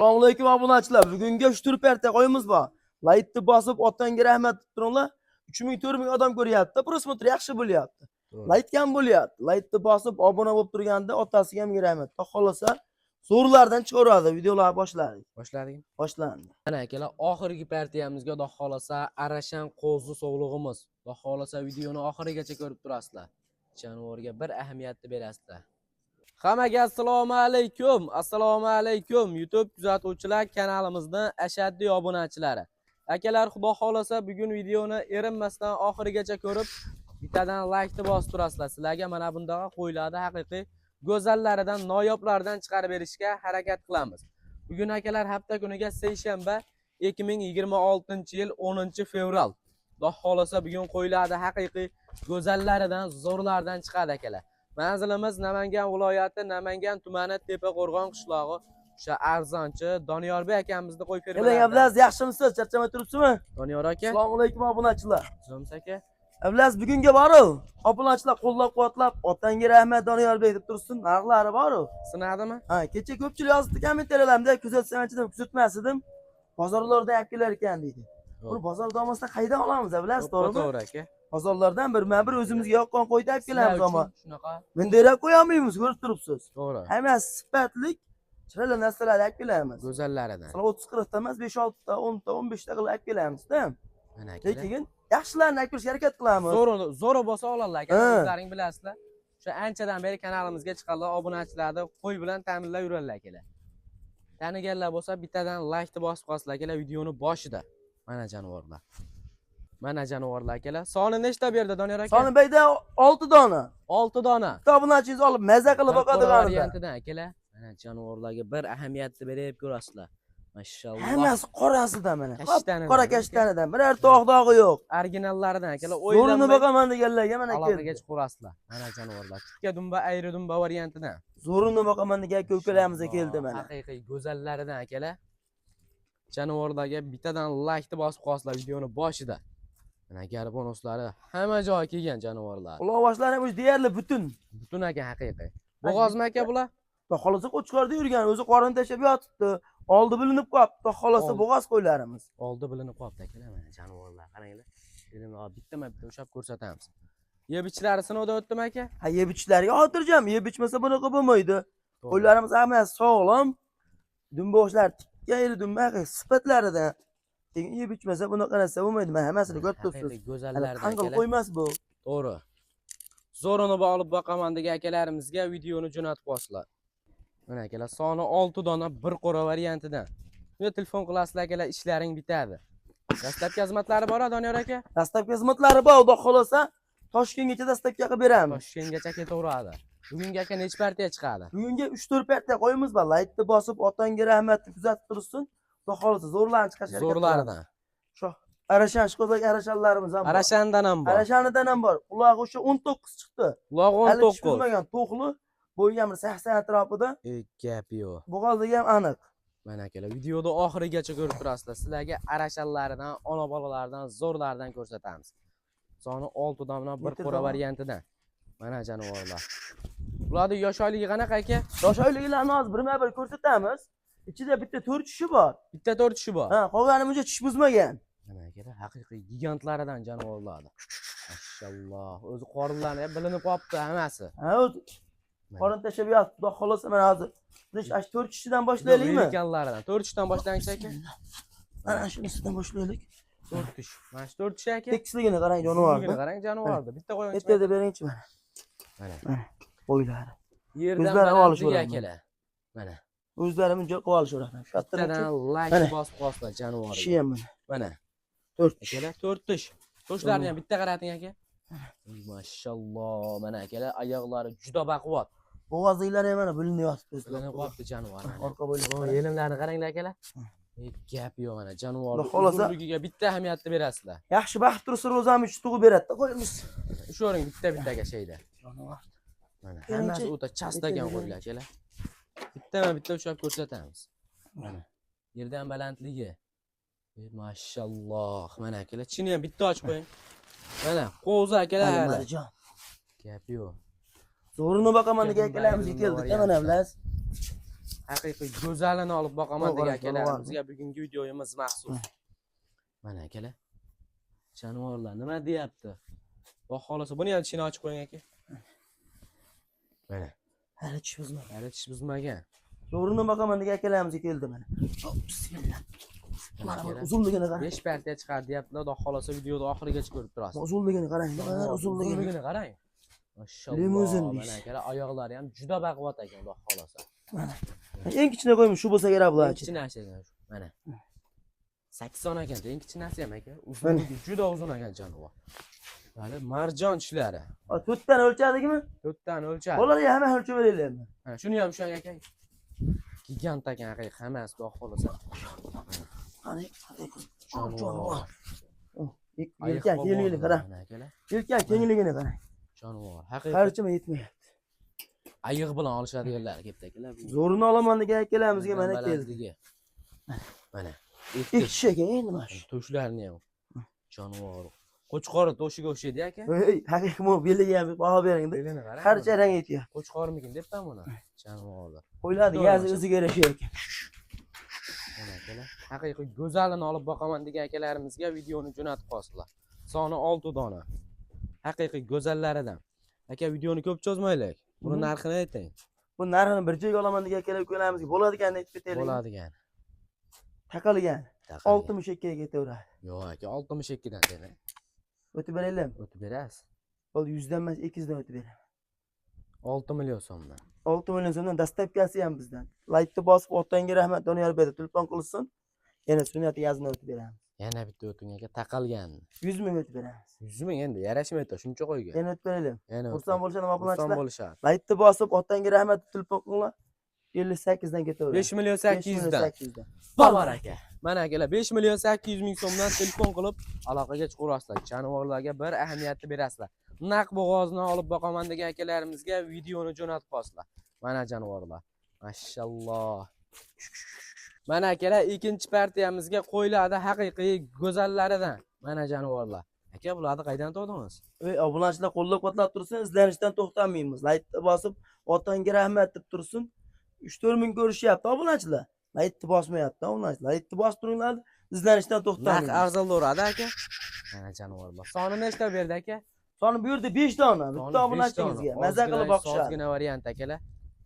Assalomu alaykum obunachilar. Bugungi 3 parta qo'yimiz bor. Laytni bosib, otanga rahmat deb turinglar. 3000-4000 odam ko'ryapti. Prosmotr yaxshi bo'lyapti. Layt ham bo'lyapti. Laytni bosib, obuna bo'lib turganda otasiga ham rahmat. Xohlasa so'rlardan chiqaradi. Videolar boshladik. Boshlandi. Mana akalar, oxirgi partiyamizga Xudo xolasa Arashan qo'zi sog'lig'imiz. Xudo xolasa videoni oxirigacha ko'rib turasizlar. Jonivorga bir ahamiyatni berasizlar. Hammaga assalomu alaykum. Assalomu alaykum YouTube kuzatuvchilar, kanalimizning ashaddiy obunachilari. Akalar, Xudo xolasa bugun videoni erinmasdan oxirigacha ko'rib, bittadan like bosib turasizlar. Sizlarga mana bunday qo'ylarni haqiqiy go'zallaridan, noyoblardan chiqarib berishga harakat qilamiz. Bugun akalar hafta kuniga seshanba 2026-yil 10-fevral. Xudo xolasa bugun qo'ylarni haqiqiy go'zallaridan, zo'rlardan chiqadi akalar. Manzilimiz Namangan viloyati, Namangan tumani, Tepaqo'rg'on qishlog'i. O'sha arzonchi Doniyorbek akamizni qo'yib beribmiz. Keling, Abdulaziz, yaxshimisiz? Charchamay turibsizmi? Doniyor aka. Assalomu alaykum obunachilar. Zo'msa aka. Abdulaziz, bugunga boru obunachilar qo'llab-quvvatlab, otanga rahmat Doniyorbek deb tursin. Narxlari boru. Sinadimi? Ha, kecha ko'pchilik yozdi kommentariyalarimda, kuzatsam, kuzatmasdim. Bozorlarda olib kelar ekan deydi. Buni bozorda olmasa qaydan olamiz, Abdulaziz, to'g'rimi? To'g'ri aka. Bozorlardan bir o'zimizga yoqqan qo'yib olib kelamiz, ammo Shunaqa. bunday qo'ya olmaymiz, ko'rib turibsiz. To'g'ri. Hammasi sifatli, chiroyli narsalarni olib kelamiz. Go'zallaridan. 30-40 ta emas, 5-6 ta, 10 ta, 15 ta qilib olib kelamiz-da. Mana aka. Lekin yaxshilarni olib kelishga harakat qilamiz. Zo'ri bo'lsa oladilar aka. O'zlaring bilasizlar. O'sha anchadan beri kanalimizga chiqqanlar, obunachilarni qo'y bilan ta'minlab yuradilar akalar. Taniganlar bo'lsa bittadan like bosib qo'yasizlar akalar videoni boshida. Mana jonivorlar. Mana jonivorlar akalar. Soni nechta berdi Doniyor aka? Soni bayda 6 dona. 6 dona. Kitobinachingiz olib maza qilib boqadiganlar. Variantidan akalar. Mana jonivorlarga bir ahamiyatni berib ko'rasizlar. Mashalloh. Hammasi qorasidan mana. Kashtanidan. Qora kashtanidan. Biror tog' dog'i yo'q. Originallaridan akalar. Zo'rini boqaman deganlarga mana keldi. Aloqaga chiqarasizlar. Mana jonivorlar. Tikka dumba, ayri dumba variantidan. Zo'rini boqaman degan ko'kalamizga keldi mana. Haqiqiy go'zallaridan akalar. Jonivorlarga bittadan like bosib qo'yasizlar videoni boshida. Mana gar bonuslari hamma joyga kelgan jonivorlar. Ulovoshlari o'zi deyarli butun. Butun aka haqiqiy. Bo'g'ozmi aka bular? Xohlasa qo'chqorda yurgan, o'zi qorin tashab yotibdi. Oldi bilinib qolibdi. Xohlasa bo'g'oz qo'ylarimiz. Oldi bilinib qolibdi akalar, mana jonivorlar qaranglar. Endi bitta-bitta o'shab ko'rsatamiz. Yeb ichlari sinovdan o'tdimi aka? Ha, yeb ichlariga xotirjam, yeb ichmasa bunaqa bo'lmaydi. Qo'ylarimiz hammasi sog'lom. Dumboshlar tikka eri dumba sifatlaridan. Keyin yeb ichmasa bunaqa narsa bo'lmaydi. Men hammasini ko'rib turibsiz. Go'zallardan qanqil qo'ymas bu. To'g'ri. Zo'rini olib boqaman degan akalarimizga videoni jo'natib qo'yasizlar. Mana akalar, soni 6 dona bir qo'ra variantidan. Buni telefon qilasizlar akalar, ishlaring bitadi. Dastlabki xizmatlari bor Doniyor aka? Dastlabki xizmatlari bor, xudo xolasa Toshkentgacha dastlabki qilib beramiz. Toshkentgacha ketaveradi. Bugungi aka necha partiya chiqadi? Bugunga 3-4 partiya qo'yimiz bor. Laytni bosib, otanga rahmatni kuzatib tursin. Xudo xolasa zo'rlarni chiqarishga harakat qilamiz. Zo'rlaridan. Shu Arashan shikodak arashanlarimiz ham bor. Arashandan ham bor. Arashanidan ham bor. Qulog'i o'sha 19 chiqdi. Qulog'i 19. Tushmagan to'qli, bo'yi ham 80 atrofida. Gap yo'q. Bo'g'ozligi ham aniq. Mana akalar, videoda oxirigacha ko'rib turasizlar. Sizlarga arashanlaridan, ona bolalardan, zo'rlardan ko'rsatamiz. Soni 6 dona bir qo'ra variantidan. Mana jonivorlar. Ularning yosh oyligi qanaqa aka? Yosh oyligilarni hozir birma-bir ko'rsatamiz. Ichida bitta 4 tishi bor. Bitta 4 tishi bor. Ha, qolgani buncha tish buzmagan. Mana akalar, haqiqiy gigantlaridan jonivorlar. Mashalloh, o'zi qorinlari bilinib qolibdi hammasi. Ha, o'zi qorin tashab yotibdi. Xudo xolasa mana hozir biz 4 tishidan boshlaylikmi? Gigantlaridan 4 tishdan boshlangiz aka. Mana shunisidan boshlaylik. 4 tish. Mana shu 4 tish aka. Tekisligini qarang jonivorni. Qarang jonivorni. Bitta qo'ying. Bitta beringchi mana. Mana. Qo'ylari. Yerdan olish akalar. Mana. O'zlari buncha qilib olishadi. Bittadan like bosib qo'yasizlar jonivorni. Kishi ham mana. Mana. 4 tish. Akalar 4 tish. Toshlarni ham bitta qarating aka. Mashalloh, mana akalar, oyoqlari juda baquvvat. Bo'g'ozliklari ham mana bilinib yotibdi. Bilinib qolibdi jonivor. Orqa bo'ylab. Yelimlarni qaranglar akalar. Gap yo'q mana jonivor. Xolosa uzunligiga bitta ahamiyatni berasizlar. Yaxshi baxt tursa ro'zam ichi tug'ib beradi-da, qo'yamiz. Shu o'ring bitta-bittaga shayda. Jonivor. Mana hammasi o'ta chastagan qo'ylar akalar. Bitta-bitta ushlab ko'rsatamiz. Mana yerdan balandligi. Mashalloh, mana akalar, chini ham bitta ochib qo'ying. Mana qo'zi akalar. Gap yo'q. Zo'rini boqaman degan akalarimiz keldi-da mana bilasiz. haqiqiy go'zalini olib boqaman To'g'ri, degan to'g'ri. akalarimizga bugungi videomiz maxsus. Mana akalar. Jonivorlar nima deyapti? Xudo xolasa buni ham ichini ochib qo'ying aka. Mana. Hali tish buzma. Hali tish buzmagan. Zo'rini boqaman degan akalarimizga keldi mana. Bismillah. Mana bu uzunligini qarang. 5 partiya chiqar deyaptilar. Xudo xolasa videoda oxirigacha ko'rib turasiz. Uzunligini qarang. Mana uzunligini. Uzunligini qarang. Mashalloh. Limuzin Mana deysiz. akalar oyoqlari ham juda baquvvat ekan, xudo xolasa. Mana. Eng kichkina qo'ymish shu bo'lsa kerak bular. Kichkinasi ekan shu. Mana. 80 ekan, eng kichkinasi ham aka. Uzunligi juda uzun ekan jonivor. Hali marjon tishlari. 4 tani o'lchadikmi? 4 tani o'lchadi. Ularga hamma o'lchab beraylikmi? Ha, shuni ham shu aka. Gigant ekan haqiqiy hammasi xudo xolasa. Qani, Jonivor. Yelkan kengligini qarang. Yelkan kengligini qarang. Jonivor. Haqiqiy Qarichima yetmayapti. ayiq bilan olishadiganlar kelibdi akalar. Zo'rini olaman degan akalarimizga mana keldi. Balandligi. Mana. Ikki kishi ekan endi mana shu. To'shlarini ham. Jonivor. Qo'chqori to'shiga o'xshaydi aka. Ey, haqiqiy bu beliga ham baho bering-da. Belini qarang. Qaricha rang aytyapti. Qo'chqormikin debman buni. Jonivorlar. Qo'yiladi, gazi o'ziga yarasha ekan. Mana akalar. Haqiqiy go'zalini olib boqaman degan akalarimizga videoni jo'natib qolsinlar. Soni 6 dona. Haqiqiy go'zallaridan. Aka videoni ko'p cho'zmaylik. Buni narxini ayting. Bu narxini bir joyga olaman degan akalarimizga bo'ladigan aytib ketaylik. Bo'ladigan. Taqalgan. 62 ga ketaveradi. Yo'q aka, 62 dan dedi. O'tib beraylikmi? O'tib berasiz. Bo'l 100 dan emas, 200 dan o'tib beraman. 6 million so'mdan. 6 million so'mdan dastavkasi ham bizdan. Laytni bosib otanga rahmat Doniyor berdi. Telefon qilsin. Yana sunnati yazini o'tib beramiz. Yana bitta o'ting aka, taqalgan. 100 ming o'tib beramiz. 100 ming endi yarashmaydi, shuncha qo'ygan. Yana o'tib beraylik. Yana Xursand bo'lishadi xursand obunachilar. bo'lishadi. Laytni bosib otanga rahmat telefon qilinglar. 58 dan ketaveradi. 5 million 800 dan. 800 dan. Bor aka. Mana akalar 5 million 800 ming so'mdan telefon qilib aloqaga chiqarasizlar. Jonivorlarga bir ahamiyatni berasizlar. Naq bo'g'ozni olib boqaman degan akalarimizga videoni jo'natib qolsizlar. Mana jonivorlar. Mashalloh. Mana akalar ikkinchi partiyamizga qo'yiladi haqiqiy go'zallaridan. Mana jonivorlar. Aka bularni qaydan topdingiz? Ey obunachilar qo'llab-quvvatlab tursin, izlanishdan to'xtamaymiz. Laytni bosib otanga rahmat deb tursin. 3-4 ming ko'rishyapti obunachilar. Laytni bosmayapti obunachilar. Laytni bosib turinglar, izlanishdan Naq to'xtamaymiz. arzonloradi aka. Mana jonivorlar. Soni nechta berdi aka? Soni bu yerda 5 dona. Bitta obunachimizga maza qilib boqishadi. Ozgina variant akalar.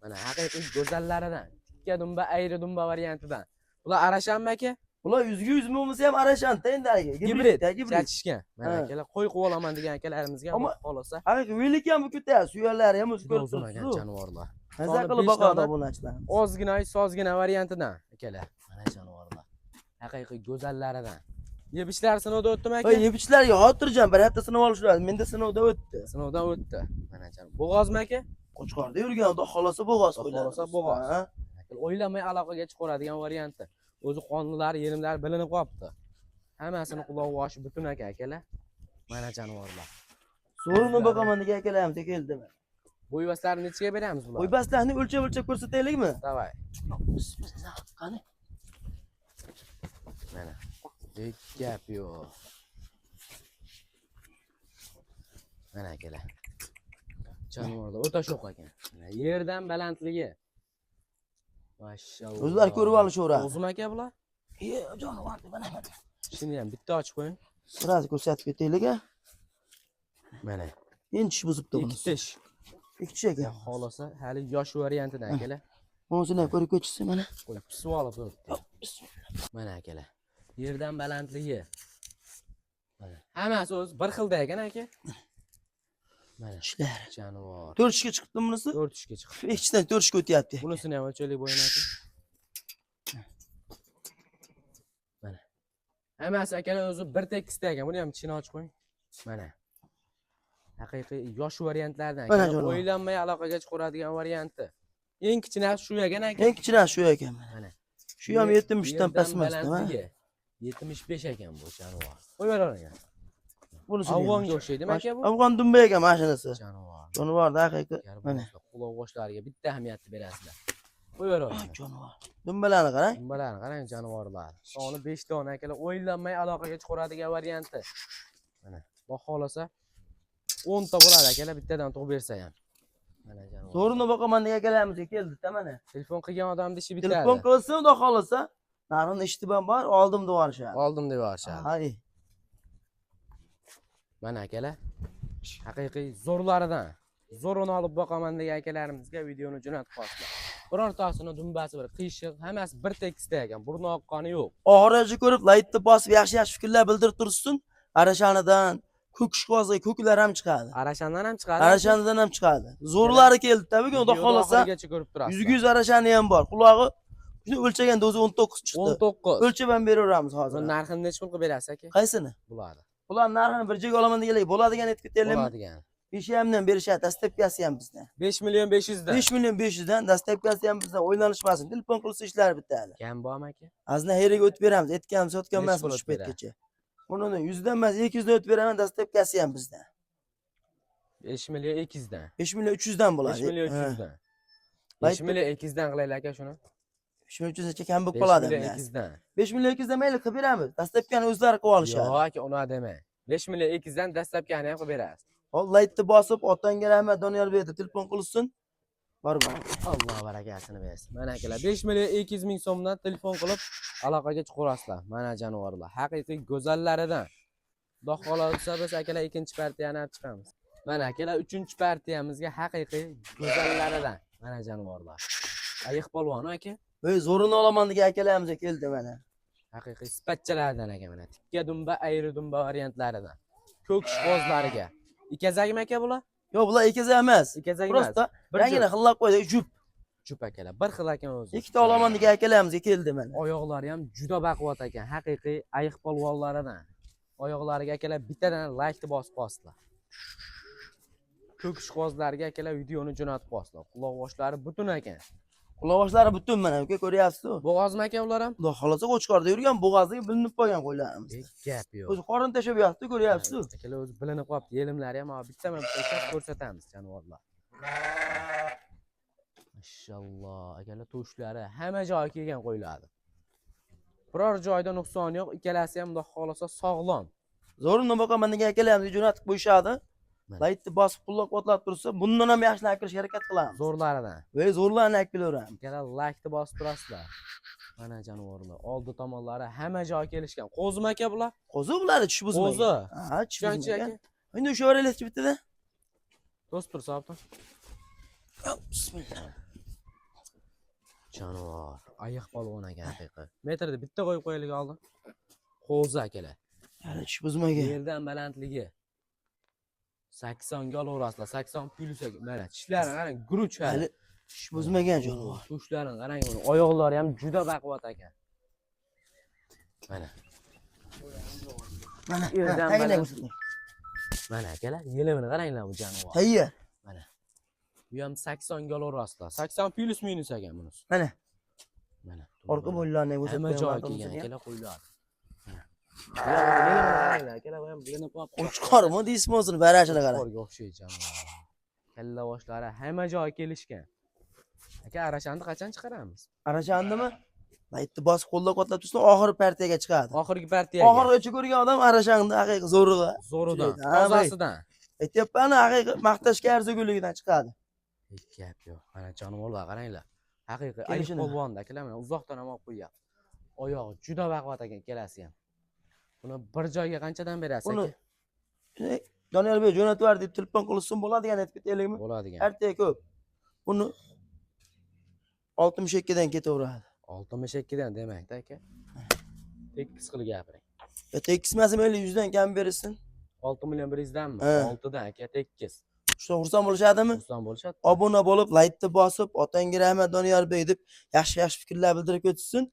Mana haqiqiy go'zallaridan. Tikka dumba, ayri dumba variantidan. Bular arashanmi aka? Ular 100 ming bo'lsa ham arashanta endi aka. Gibrid, gibrid. chachishgan. Mana akalar qo'y qilib olaman degan akalarimizga Ammo qolsa. haqiqiy velik ham kuta, suyarlari ham o'zi ko'rib Uzun ekan turibsiz. jonivorlar. Maza qilib boqadi obunachilar. Ozgina, sozgina variantidan akalar. Mana jonivorlar. Haqiqiy go'zallaridan. Yeb ishlar sinovda o'tdimi aka? Voy, yebishlarga xotirjam, bir hafta sinov olishlar. Menda sinovda o'tdi. Sinovdan o'tdi. Mana jon. Bo'g'ozmi aka? Qo'chqorda yurgan, xudo xolasa bo'g'oz qo'yiladi. Xudo xolasa bo'g'oz. O'ylamay aloqaga chiqaradigan varianti. O'zi qonunlari, yerimlari bilinib qolibdi. Hammasini quloq oshi butun aka akalar. Mana jonivorlar. Zo'rini boqaman degan akalarim keldi. Bo'yvaslarini nechaga beramiz bular? Bo'ybaslarni o'lchab ko'rsataylikmi? Davay. Bismillah. Qani? Mana. Hech gap yo'q. Mana akalar. Jonivorlar o'ta sho'q ekan. Yerdan balandligi. Mashalloh. O'zlari ko'rib olishaveradi. O'zim aka bular? Jonivor deb mana. Shuni ham bitta ochib qo'ying. Sirasi ko'rsatib ketaylik a. Mana. Endi tish buzibdi buni. Ikki tish. Ikki tish ekan. Xolasa hali yosh variantidan akalar. Bunisini ham ko'rib ko'chisi mana. Qo'y pisib olib turibdi. Mana akalar. Yerdan balandligi. Mana. Hammasi o'z bir xilda ekan aka. Mana Tishlar. jonivor. 4 tishga chiqibdi bunisi. 4 tishga chiqdi. Ikkichidan 4 tishga o'tyapti. Bunisini ham o'lchaylik bo'yin aka. Mana. Hammasi akalar o'zi bir tekisda ekan. Buni ham ichini ochib qo'ying. Mana. Haqiqiy yosh variantlardan Mana aka. jonivorlar. O'ylanmay aloqaga chiqaradigan varianti. Eng kichkinasi shu ekan aka. Eng kichkina shu ekan mana. Mana. Shu ham 70 dan past emas, ha. 75 ekan bu jonivor. Qo'yaveragan. Bunisi Afg'onga o'xshaydimi aka bu? Afg'on dumba ekan mashinasi. Jonivor. Jonivorda haqiqiy. Mana. Quloq g'oshlariga bitta ahamiyatni berasizlar. Qo'yaveragan. Jonivor. Dumbalarni qarang. Dumbalarni qarang jonivorlar. Soni 5 dona akalar o'ylanmay aloqaga chiqaradigan varianti. Mana. Xudo xolasa 10 ta bo'ladi akalar bittadan tug'ib bersa ham. Mana janob. Zo'rini boqaman degan akalarimiz keldi-da mana. Telefon qilgan odamni ishi bitadi. Telefon qilsa, xudo xolasa, narxini eshitib ham bor, oldim deb yuborishadi. Oldim deb yuborishadi. Hay. Mana akalar, haqiqiy zo'rlaridan zo'rini olib boqaman degan akalarimizga videoni jo'natib qo'ydilar. Birortasini dumbasi bir qiyshiq, hammasi bir tekisda ekan, burni oqqani yo'q. Og'riqni ko'rib, laytni bosib yaxshi fikrlar bildirib tursin. Arashanidan, ko'kishqozga ko'klar ham chiqadi. Arashandan ham chiqadi. Arashanidan ham chiqadi. Zo'rlari keldi-da, bugun xudo xolasa. Oxirigacha ko'rib turasiz. 100 arashani ham bor. Qulog'i shuni o'lchaganda o'zi 19 chiqdi. 19. O'lchab ham beraveramiz hozir. Buni narxini necha pul qilib berasiz aka? Qaysini? Bo'ladi. Ular narxini bir joyga olaman deganlar bo'ladigan aytib ketaylikmi? Bo'ladigan. 5,5 dan berishadi, dastlabkasi ham bizdan. 5 million 500 dan. 5 million 500 dan dastlabkasi ham bizdan o'ylanishmasin. Telefon qilsa ishlari bitadi. Kam bormi aka? Azna heriga o'tib beramiz. Aytganimiz sotgan Nechi emas pul bu o'tib paytgacha. Buni 100 dan emas, 200 dan o'tib beraman, dastlabkasi ham bizdan. 5 million 200 dan. 5 million 300 dan bo'ladi. 5 million 300 dan. 5 million 200 dan qilaylik aka shuni. 5 million 300 gacha kam bo'lib 5 qoladi. million 200 dan. 5 million 200 dan mayli qilib beramiz. Dastlabkani o'zlari qilib olishadi. Yo'q aka, uni demang. 5 million 200 dan dastlabkani ham qilib berasiz. Hol laytni bosib, otangga rahmat Doniyorbekda telefon qilsin. Bor bor. Alloh barakasini bersin. Mana akalar 5 million 200 ming so'mdan telefon qilib aloqaga chiqarasizlar. Mana jonivorlar, haqiqiy go'zallaridan. Xudo xolasa biz akalar ikkinchi partiyani olib chiqamiz. Mana akalar 3-partiyamizga haqiqiy go'zallaridan. Mana jonivorlar. Ayiq polvon aka. Voy, zo'rini olaman degan akalarimiz keldi mana. Haqiqiy sifatchalardan aka mana. Tikka dumba, ayri dumba variantlaridan. Ko'k shqozlariga. Ikazagmi aka bular? Yo'q, bular ikkaza emas. Ikazag emas. Prosta rangini xillab qo'ydi, jup. Jup akalar. Bir xil ekan o'zi. Ikkita olaman degan akalarimiz keldi mana. Oyoqlari ham juda baquvvat ekan. Haqiqiy ayiq polvonlaridan. Oyoqlariga akalar bittadan laykni bosib qo'yasizlar. Ko'k shqozlariga akalar videoni jo'natib qo'yasizlar. Quloq boshlari butun ekan. Quloqlari butun mana, uka ko'ryapsiz-ku. Bo'g'ozmi aka ular ham? Xudo xolasa Qo'chqorda yurgan bo'g'ozga bilinib qolgan qo'ylarimiz. Gap yo'q. O'zi qorin tashab yotdi, ko'ryapsiz-ku. Akalar o'zi bilinib qolibdi. Yelimlari ham bittaman bitta ko'rsatamiz jonivorlar. Mashalloh, akalar to'shlari hamma joyi kelgan qo'yiladi. Biror joyda nuqson yo'q, ikkalasi ham xudo xolasa sog'lom. Zo'rini boqaman degan akalarimiz jo'natib qo'yishadi. Laytni bosib qo'llab-quvvatlab tursa, bundan ham yaxshi nakirish harakat qilamiz. Zo'rlaridan. Voy, zo'rlarni akilaveramiz. Akalar laykni bosib turasizlar. Mana jonivorlar, oldi tomonlari hamma joyi kelishgan. Qo'zim aka bular? Qo'zi bularni tish buzmagan. Qo'zi. Ha, tish Tushunchi buzmagan. aka. Endi o'sha o'ralaylik bittada. To'sib tursa obdan. Bismillah. Jonivor, ayiq polvon ekan haqiqiy. Metrda bitta qo'yib qo'yaylik oldin. Qo'zi akalar. Hali tish buzmagan. Yerdan balandligi 80 ga olaverasizlar. 80 plus ekan. Mana tishlari qarang, guruch hali. Hali tish buzmagan jonivor. Tushlarini qarang, buni oyoqlari ham juda baquvvat ekan. Mana. Mana, Yerdan tagini baland. ko'rsating. Mana akalar, yelimini qaranglar bu jonivor. Tayyor. Mana. Bu ham 80 ga olaverasizlar. 80 plus minus ekan bunisi. Mana, Mana. orqa bo'ylarni Hamma ko'rsatib joyi kelgan akalar qo'yiladi. Mana. Akalar bu ham bilinib qolibdi. Qo'chqormi deysizmi o'zini barachini qarang. Qo'chqorga o'xshaydi jonivor. Kalla boshlari hamma joyi kelishgan. Aka arashani qachon chiqaramiz? Arashandimi? Laytni bosib qo'llab-quvvatlab tursa, oxirgi partiyaga chiqadi. Oxirgi partiyaga. Oxirgacha ko'rgan odam arashangni haqiqiy zo'rig'i. Zo'ridan, Ha, tozasidan. Aytyapman, haqiqiy maqtashga arziguligidan chiqadi. Hech gap yo'q. Mana jonivorlar qaranglar. Haqiqiy ayiq Kelishini. polvonda akalar mana uzoqdan ham olib qo'yyapti. Oyog'i juda baquvvat ekan ikkalasi ham. Buni bir joyga qanchadan berasiz Buni aka? Doniyorbek jo'natib yubordi deb telefon qilsin bo'ladigan aytib ketaylikmi? Bo'ladigan. Ertaga ko'p. Buni 62 dan ketaveradi. 62 dan demak-da aka. Tekis qilib gapiring. Tekismasi mayli 100 dan kam berilsin. 6 million 100 danmi? Ha. 6 dan aka tekis. Shu xursand bo'lishadimi? Xursand bo'lishadi. Obuna bo'lib, laytni bosib, otangga rahmat Doniyorbek deb yaxshi fikrlar bildirib o'tsin.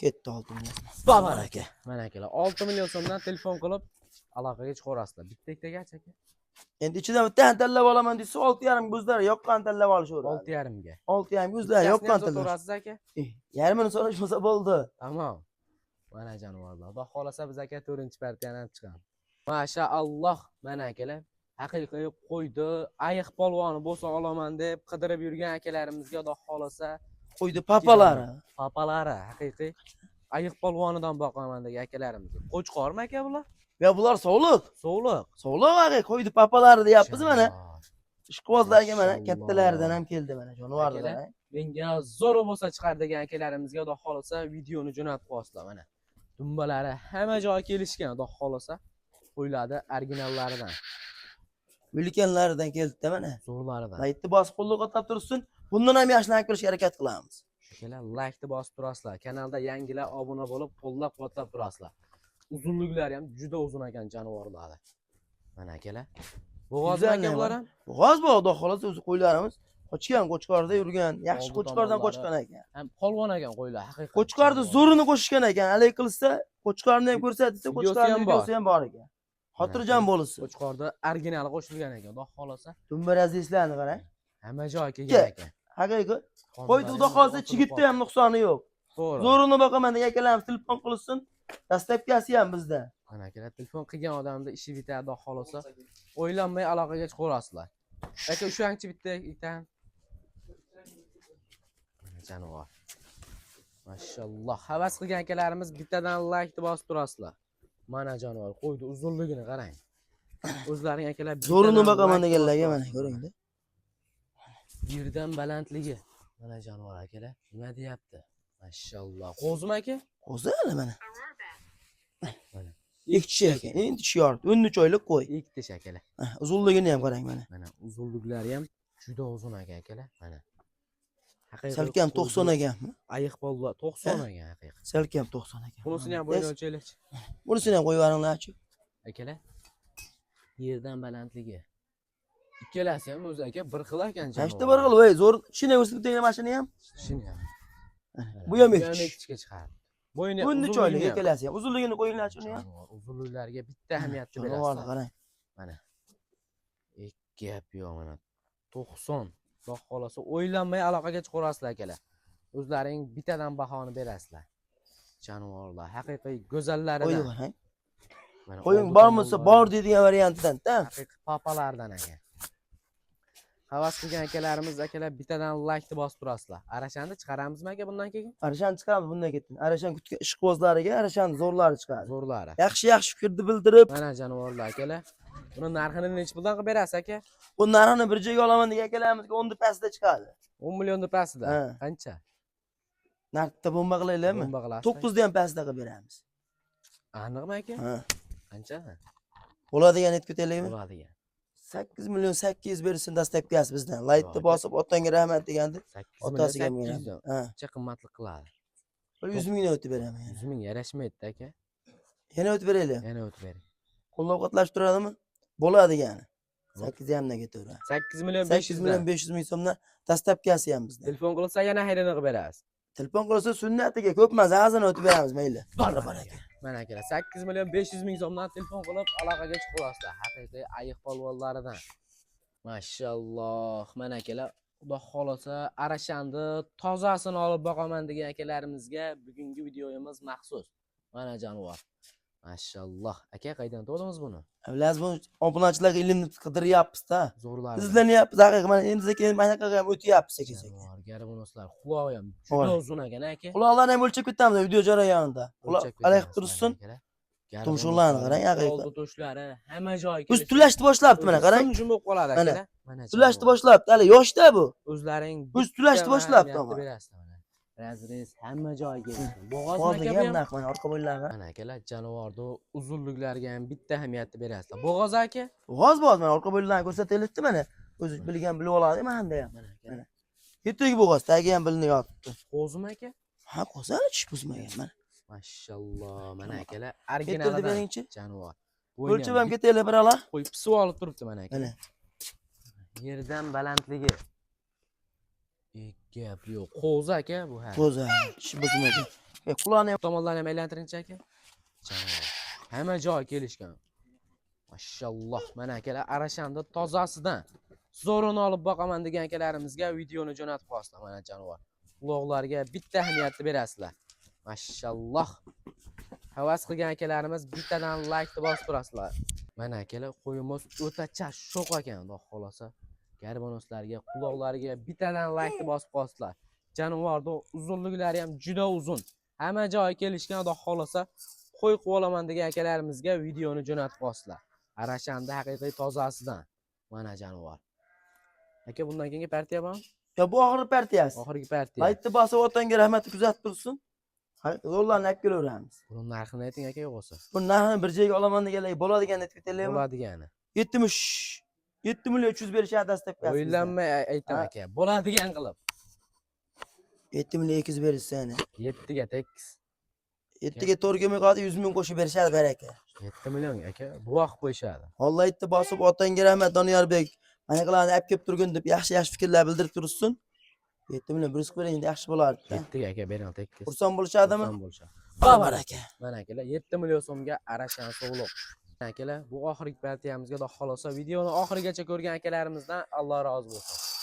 Ketdi 6 million. Babar aka. Mana akalar 6 million so'mdan telefon qilib aloqaga chiqarasizlar. Bitta-bittaga aka. Endi ichidan bittani tanlab olaman desa 6,5 ko'zlar yoqqan tanlab olishaveradi. 6,5 ga. 6,5 ko'zlar yoqqan tanlab. So'rasiz aka? Yarmini so'rashmasa bo'ldi. Tamam. Mana jonivorlar. Xudo xolasa biz aka 4-partiyani ham chiqamiz. Mashaalloh. Mana akalar. Haqiqiy qo'ydi, ayiq polvoni bo'lsa olaman deb qidirib yurgan akalarimizga xudo xolasa Qo'ydi papalari. papalari haqiqiy ayiq polvonidan boqaman degan akalarimiz. Qo'chqormi aka bular? Va bular sog'liq. So'liq. Sog'liq haqiqiy qo'ydi papalari deyapmiz mana. Ishqibozlarga mana Mashalloh. kattalardan ham keldi mana jonivorlar. Akalar, menga zo'r bo'lsa chiqar degan akalarimizga xudo xolasa videoni jo'natib qo'yasizlar mana. Dumbalari hamma joy kelishgan xudo xolasa. Qo'yiladi originallaridan, Vilkanlaridan keldi mana. zo'rlaridan. Laytni bosib qo'llab tursin. Bundan ham yaxshilanib kirishga harakat qilamiz. Akalar, like-ni bosib turasizlar. Kanalda yangilar obuna bo'lib, qo'llab-quvvatlab turasizlar. Uzunliklari ham juda uzun ekan jonivorlari. Mana akalar. Bo'g'oz Güzel aka ne bular var? ham. Bo'g'oz bu xudo xolasa o'zi qo'ylarimiz. Qochgan, qo'chqorda yurgan, yaxshi Oldi qo'chqordan tomonlari. qochgan ekan. Ham polvon ekan qo'ylar, haqiqatan. Qo'chqorda zo'rini qo'shishgan ekan. Alay qilsa, qo'chqorni ham ko'rsatsa, Videosi qo'chqorning ham bor. videosi ham bor ekan. Xotirjam bo'lsin. Qo'chqorda originali qo'shilgan ekan, xudo xolasa. Dumbarazizlarni qarang. Hamma joy kelgan ekan. Haqiqiy. Qo'ydi xudo xolasa chigitda ham nuqsoni yo'q. To'g'ri. Zo'rini boqaman degan akalarimiz telefon qilsin. Dastlabkasi ham bizda. Mana akalar, telefon qilgan odamda ishi bitadi, xudo xolasa. O'ylanmay aloqaga chiqaverasizlar. Aka, ushangchi bitta ekan. Jonivor. Mashalloh. Havas qilgan akalarimiz bittadan like bosib turasizlar. Mana jonivor, qo'ydi uzunligini qarang. O'zlaring akalar Zo'rini boqaman deganlarga mana ko'ring-da. Yerdan balandligi. Mana jonivor akalar, nima deyapti? Mashalloh. Qo'zim aka? Qo'zi hali mana. Mana. Ikki kishi ekan. Endi tish yordi. 13 oylik qo'y. Ikkita akalar. Uzunligini ham qarang mana. Mana uzunliklari ham juda uzun ekan akalar. Mana. Haqiqiy Salkam 90 ekanmi? ayiq bollar 90 ekan haqiqiy. Salkam 90 ekan. Bunisini ham bo'yini o'lchaylikchi. Bunisini ham qo'yib yuboringlar-chi. Akalar, yerdan balandligi. Ikkalasi ham o'zi aka bir xil ekan jonivor. Hashta bir xil, voy, zo'r shina o'sib degan mashina ham. Shini ham. Bu ham Bu ikki. ikkitaga chiqardi. Bo'yini 13 oylik ikkalasi ham. Uzunligini qo'yinglar-chi uni ham. Uzunliklariga bitta ahamiyatni Jonivorni berasiz. qarang. Mana. Ikki gap yo'q mana. 90. Xudo xolasa o'ylanmay aloqaga chiqarasizlar akalar. O'zlaring bittadan bahoni berasizlar. Jonivorlar haqiqiy go'zallaridan. Qo'ying qarang. Mana Qo'ying oldi bormasa tomonlari bor deydigan variantidan-da. haqiqiy papalardan ekan. Havas qilgan akalarimiz akalar bittadan like bosib turasizlar. Arashani chiqaramizmi aka bundan keyin? Arashan chiqamiz bundan keyin. Arashan kutgan ishqibozlariga Arashan zo'rlari chiqadi. Zo'rlari. Yaxshi fikrni bildirib, Mana jonivorlar akalar. Buni narxini necha puldan qilib berasiz aka? bu narxini bir joyga olaman degan akalarimizga 10 pastda chiqadi. 10 milliondan pastida. Ha. Qancha? Narxda bomba qilaylikmi? Bomba qilasiz. 9 da ham pastda qilib beramiz. Aniqmi aka? Ha. Qancha? Bo'ladigan aytib ketaylikmi? Bo'ladigan. 8 million 800 bersin dastlabkasi bizdan. Laytni bosib otangga rahmat degandi. 8 Otasiga million. menam. Ha. Qancha qimmatli qiladi? 100 mingdan o'tib beraman. 100 ming yarashmaydi aka. Yana o'tib beraylik. Yana o'tib bering. Qo'llab-quvvatlashib turadimi? Bo'ladigani. 8 hamdan ketaveradi. 8 million 8 500 million million. 500 ming so'mdan dastlabkasi ham bizda. Telefon qilsa yana haydani qilib berasiz. Telefon qilsa sunnatiga ko'p mazazini o'tib beramiz mayli. Bor aka. Mana akalar 8 million 500 ming so'mdan telefon qilib aloqaga chiqasizlar. Haqiqiy ayiq polvonlaridan. Mashalloh. Mana akalar, xudo xolasa Arashanni tozasini olib boqaman degan akalarimizga bugungi videomiz maxsus. Mana jonivor. Mashalloh. Aka, qaydan to'ldimiz buni? Avlaz bu obunachilarga ilmni qidiryapmiz-da. Zo'rlar. Izlanyapmiz, haqiqatan mana endi sekin mana yoqqa ham o'tyapmiz sekin-sekin. Garibonuslar qulog'i ham juda uzun ekan aka. Quloqlarni ham o'lchab ketamiz video jarayonida. Quloq O'lchab qalay ketamiz, tursin. mana akalar. Tumshuqlarni qarang, haqiqatan. Oldi toshlari hamma joyiga. Biz tulashni boshlabdi mana qarang. Jum bo'lib qoladi Mana. akalar. Mana Tulashni boshlabdi. Hali yoshda bu. o'zlaring Biz tulashni boshlabdi ama. Razrez hamma joyiga. Bo'g'oz Hozirga aka ham ham. naq mana orqa bo'ylarga. Mana akalar jonivorni uzunliklariga ham bitta ahamiyatni berasizlar. Bo'g'oz aka? G'oz bor mana orqa bo'ylarni ko'rsataylikda mana. O'zi bilgan bilib oladi mana hamda ham. Mana akalar. Yetigi bo'g'oz, tagi ham bilinib yotibdi. Qo'zim aka? Ha, qo'zani tish buzmagan mana. Mashalloh. Mana akalar Ketirdi originalidan beringchi. jonivor. O'lchab ham ketaylik bir ala. Qo'yib pisib olib turibdi mana aka. Mana. Yerdan balandligi. Gap yo'q. Qo'zi aka bu ha. Qo'zi tish buzmagan. Quloqni ham Tomonlarni ham aylantiringchi aka. Jonivor. Hamma joy kelishgan. Mashalloh. Mana akalar Arashanni tozasidan zo'rini olib boqaman degan akalarimizga videoni jo'natib qo'yasizlar mana jonivor. Quloqlarga bitta ahamiyatni berasizlar. Mashalloh. Havas qilgan akalarimiz bittadan like bosib turasizlar. Mana akalar qo'yimiz o'ta sho'q ekan, xudo xolasa. Garibonuslarga, quloqlariga bittadan like bosib qo'yasizlar. Jonivorning uzunliklari ham juda uzun. Hamma joyi kelishgan, xudo xolasa qo'y qilib olaman degan akalarimizga videoni jo'natib qo'yasizlar. Arashanni haqiqiy tozasidan. Mana jonivor. Aka bundan keyingi partiya bormi? Ya bu oxirgi partiyasi. Oxirgi partiya. Laytni bosib otanga rahmat kuzatib tursin. Yo'llarni olib kelaveramiz. Buni narxini ayting aka yo'qolsa. Bu narxni bir joyga olaman deganlar bo'ladigan aytib ketalaymi? Bo'ladigani. 7 million 300 berishadi dastlab. O'ylanmay aytaman aka. Bo'ladigan qilib. 7 million 200 berishsani. 7 ga tekis. 7 ga to'rga qoldi 100 ming qo'shib berishadi baraka. 7 million aka. Bu vaqt qo'yishadi. Laytni bosib otanga rahmat Doniyorbek. Mana qilarni olib kelib turgin deb yaxshi fikrlar bildirib tursin. 7 million 100 bering yaxshi bo'lardi. 7 ga aka bering tekis. Xursand bo'lishadimi? Xursand bo'lishadi. Babar aka. Mana akalar 7 million so'mga Arashan sog'liq. Akalar bu oxirgi partiyamizga xudo xolosa videoni oxirigacha ko'rgan akalarimizdan Alloh rozi bo'lsin.